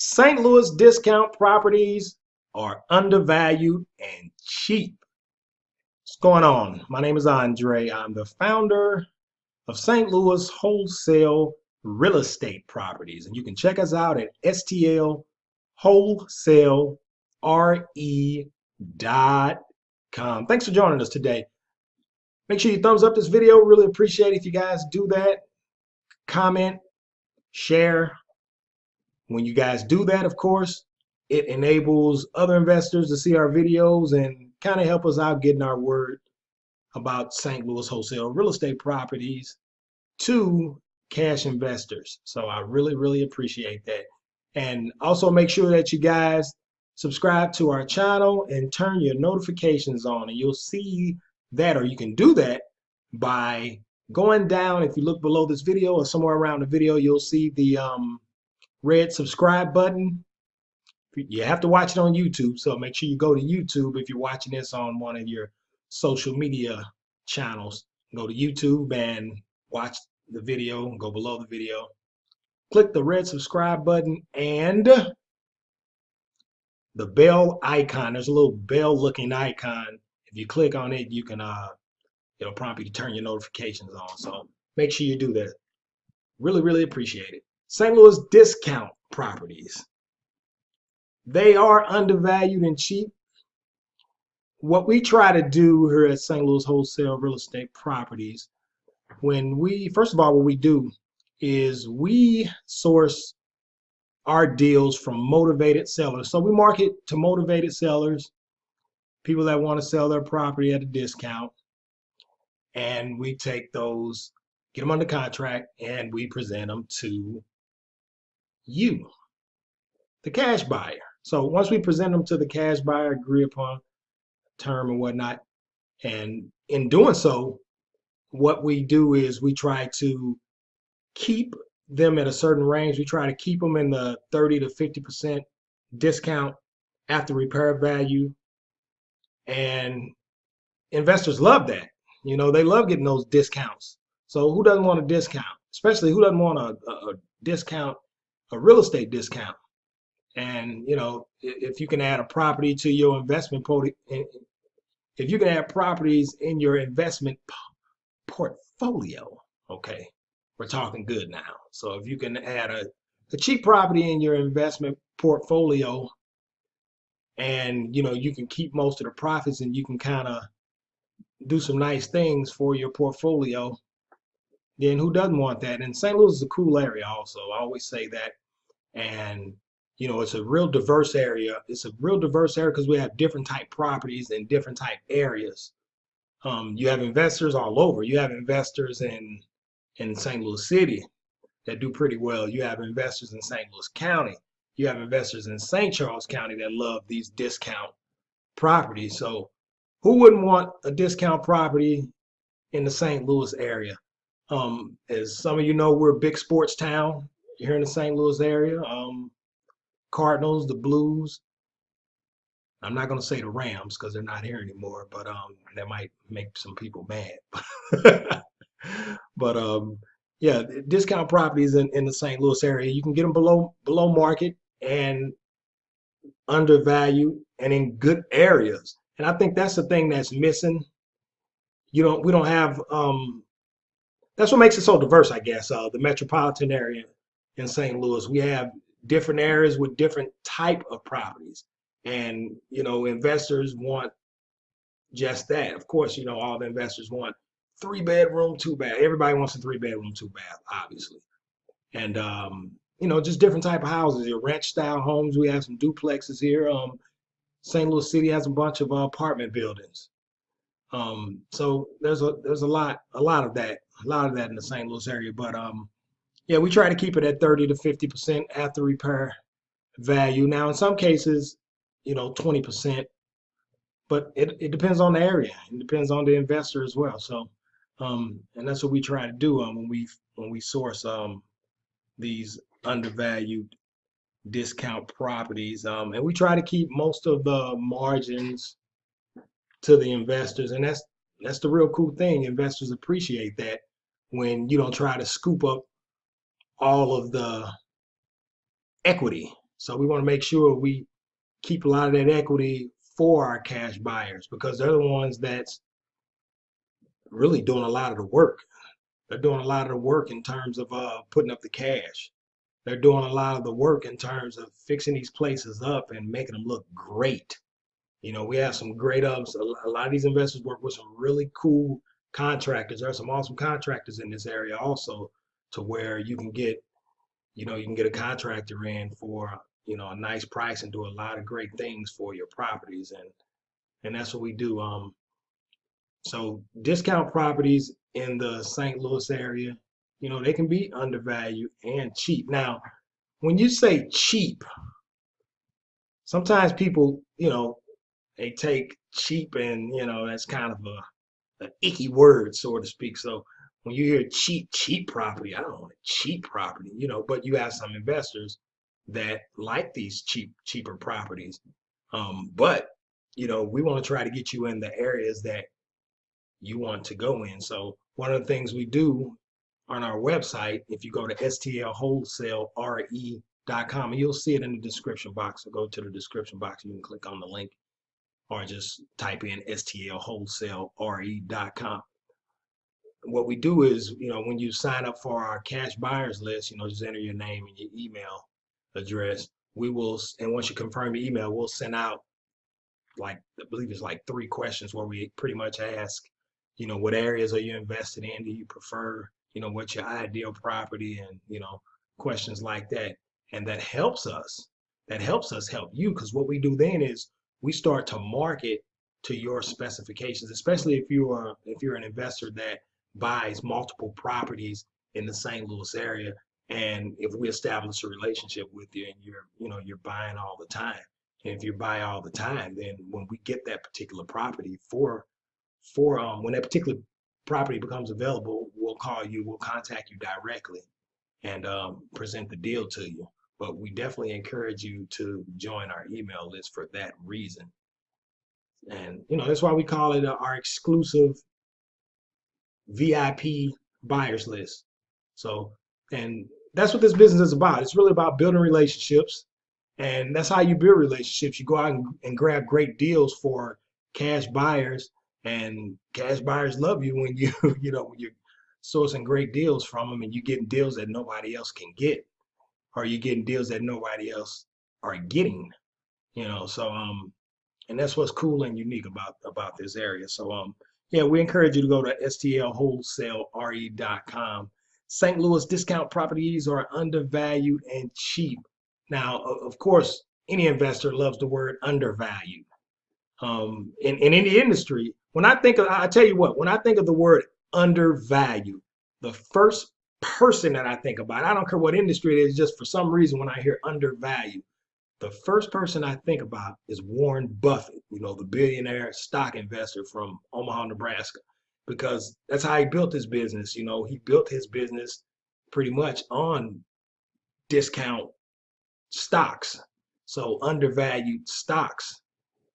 St. Louis discount properties are undervalued and cheap. What's going on? My name is Andre. I'm the founder of St. Louis Wholesale Real Estate Properties. And you can check us out at STL Wholesale RE.com. Thanks for joining us today. Make sure you thumbs up this video. Really appreciate it if you guys do that. Comment, share. When you guys do that, of course, it enables other investors to see our videos and kind of help us out getting our word about St. Louis wholesale real estate properties to cash investors. So I really appreciate that. And also make sure that you guys subscribe to our channel and turn your notifications on, and you'll see that, or you can do that by going down. If you look below this video or somewhere around the video, you'll see the red subscribe button. You have to watch it on YouTube, so make sure you go to YouTube if you're watching this on one of your social media channels. Go to YouTube and watch the video. Go below the video, click the red subscribe button and the bell icon. There's a little bell looking icon. If you click on it, you can it'll prompt you to turn your notifications on. So make sure you do that. Really appreciate it. St. Louis discount properties. They are undervalued and cheap. What we try to do here at St. Louis Wholesale Real Estate Properties, first of all, what we do is we source our deals from motivated sellers. So we market to motivated sellers, people that want to sell their property at a discount, and we take those, get them under contract, and we present them to you, the cash buyer. So once we present them to the cash buyer, agree upon term and whatnot, and in doing so, what we do is we try to keep them at a certain range. We try to keep them in the 30 to 50% discount after repair value, and investors love that. You know, they love getting those discounts. So who doesn't want a discount? Especially who doesn't want a discount, a real estate discount? And you know, if you can add a property to your investment if you can add properties in your investment portfolio, okay, we're talking good now. So if you can add a cheap property in your investment portfolio, and you know, you can keep most of the profits, and you can kind of do some nice things for your portfolio, then who doesn't want that? And St. Louis is a cool area also. I always say that. And you know, it's a real diverse area. It's a real diverse area because we have different type properties in different type areas. You have investors all over. You have investors in St. Louis City that do pretty well. You have investors in St. Louis County. You have investors in St. Charles County that love these discount properties. So who wouldn't want a discount property in the St. Louis area? As some of you know, we're a big sports town here in the St. Louis area. Cardinals, the Blues. I'm not going to say the Rams because they're not here anymore, but that might make some people mad. But yeah, discount properties in the St. Louis area, you can get them below market and undervalued and in good areas. And I think that's the thing that's missing. We don't have that's what makes it so diverse, I guess. The metropolitan area in St. Louis, we have different areas with different type of properties, and you know, investors want just that. Of course, you know, all the investors want 3-bedroom, 2-bath. Everybody wants a 3-bedroom, 2-bath, obviously. And you know, just different type of houses. Your ranch style homes. We have some duplexes here. St. Louis City has a bunch of apartment buildings. So there's a lot of that in the St. Louis area. But yeah, we try to keep it at 30 to 50% after repair value. Now, in some cases, you know, 20%, but it depends on the area. It depends on the investor as well. So, and that's what we try to do when we source these undervalued discount properties. And we try to keep most of the margins to the investors, and that's the real cool thing. Investors appreciate that when you don't try to scoop up all of the equity. So we want to make sure we keep a lot of that equity for our cash buyers, because they're the ones that's really doing a lot of the work. They're doing a lot of the work in terms of putting up the cash. They're doing a lot of the work in terms of fixing these places up and making them look great. You know, we have some great ups. A lot of these investors work with some really cool contractors. There are some awesome contractors in this area also, to where you can get, you can get a contractor in for, a nice price and do a lot of great things for your properties. And that's what we do. So discount properties in the St. Louis area, they can be undervalued and cheap. Now, when you say cheap, sometimes people, they take cheap and, that's kind of an icky word, so to speak. So when you hear cheap property, I don't want a cheap property, but you have some investors that like these cheaper properties. But, we want to try to get you in the areas that you want to go in. So one of the things we do on our website, if you go to stlwholesalere.com, and you'll see it in the description box. So go to the description box, you can click on the link, or just type in stlwholesalere.com. What we do is, when you sign up for our cash buyers list, just enter your name and your email address. We will, and once you confirm your email, we'll send out, like, I believe it's like 3 questions where we pretty much ask, what areas are you invested in? Do you prefer, what's your ideal property? And, questions like that. And that helps us. That helps us help you, because what we do then is we start to market to your specifications, especially if you're an investor that buys multiple properties in the St. Louis area. And if we establish a relationship with you and you're buying all the time, and if you buy all the time, then when we get that particular property when that particular property becomes available, we'll call you, we'll contact you directly and present the deal to you. But we definitely encourage you to join our email list for that reason. And that's why we call it our exclusive VIP buyers list. So, and that's what this business is about. It's really about building relationships. And that's how you build relationships. You go out and grab great deals for cash buyers, and cash buyers love you when when you're sourcing great deals from them, and you're getting deals that nobody else can get, or you're getting deals that nobody else are getting. So and that's what's cool and unique about this area. So yeah, we encourage you to go to stlwholesalere.com. St. Louis discount properties are undervalued and cheap. Now, of course, any investor loves the word undervalued. In any industry, I tell you what, when I think of the word undervalued, the first person that I think about, I don't care what industry it is, just for some reason, when I hear undervalued, the first person I think about is Warren Buffett, the billionaire stock investor from Omaha, Nebraska, because that's how he built his business. He built his business pretty much on discount stocks, so undervalued stocks.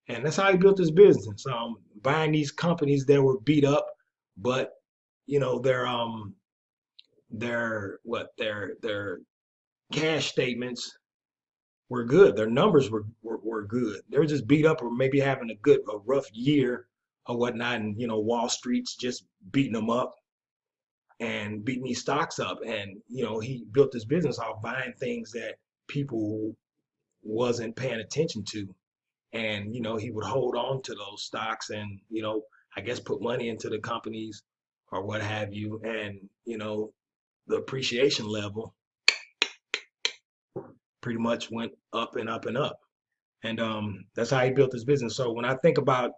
And that's how he built his business, buying these companies that were beat up, but their cash statements were good. Their numbers were good. They were just beat up, or maybe having a rough year or whatnot, and Wall Street's just beating them up and beating these stocks up. And he built his business off buying things that people wasn't paying attention to, and he would hold on to those stocks, and I guess put money into the companies or what have you, and the appreciation level pretty much went up and up and up. And that's how he built his business. So when I think about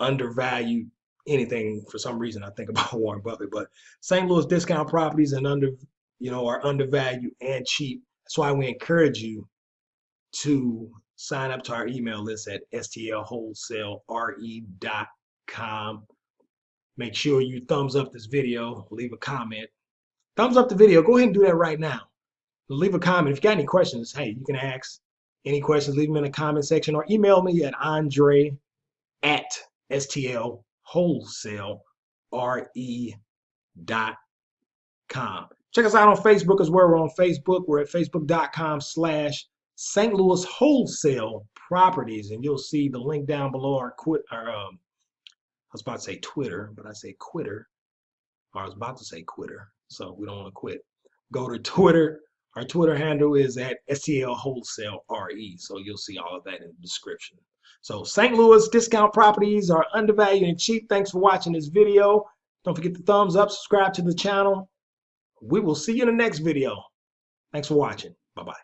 undervalued anything, for some reason I think about Warren Buffett. But St. Louis discount properties and are undervalued and cheap. That's why we encourage you to sign up to our email list at stlwholesalere.com. Make sure you thumbs up this video, leave a comment. Thumbs up the video. Go ahead and do that right now. Leave a comment. If you got any questions, hey, you can ask any questions, leave them in the comment section, or email me at andre@stlwholesalere.com. Check us out on Facebook as well. We're on Facebook. We're at facebook.com/ St. Louis Wholesale Properties, and you'll see the link down below. I was about to say Twitter, but I say quitter. Or I was about to say quitter, so we don't want to quit. Go to Twitter. Our Twitter handle is at STL Wholesale RE, so you'll see all of that in the description. So St. Louis discount properties are undervalued and cheap. Thanks for watching this video. Don't forget the thumbs up, subscribe to the channel. We will see you in the next video. Thanks for watching. Bye-bye.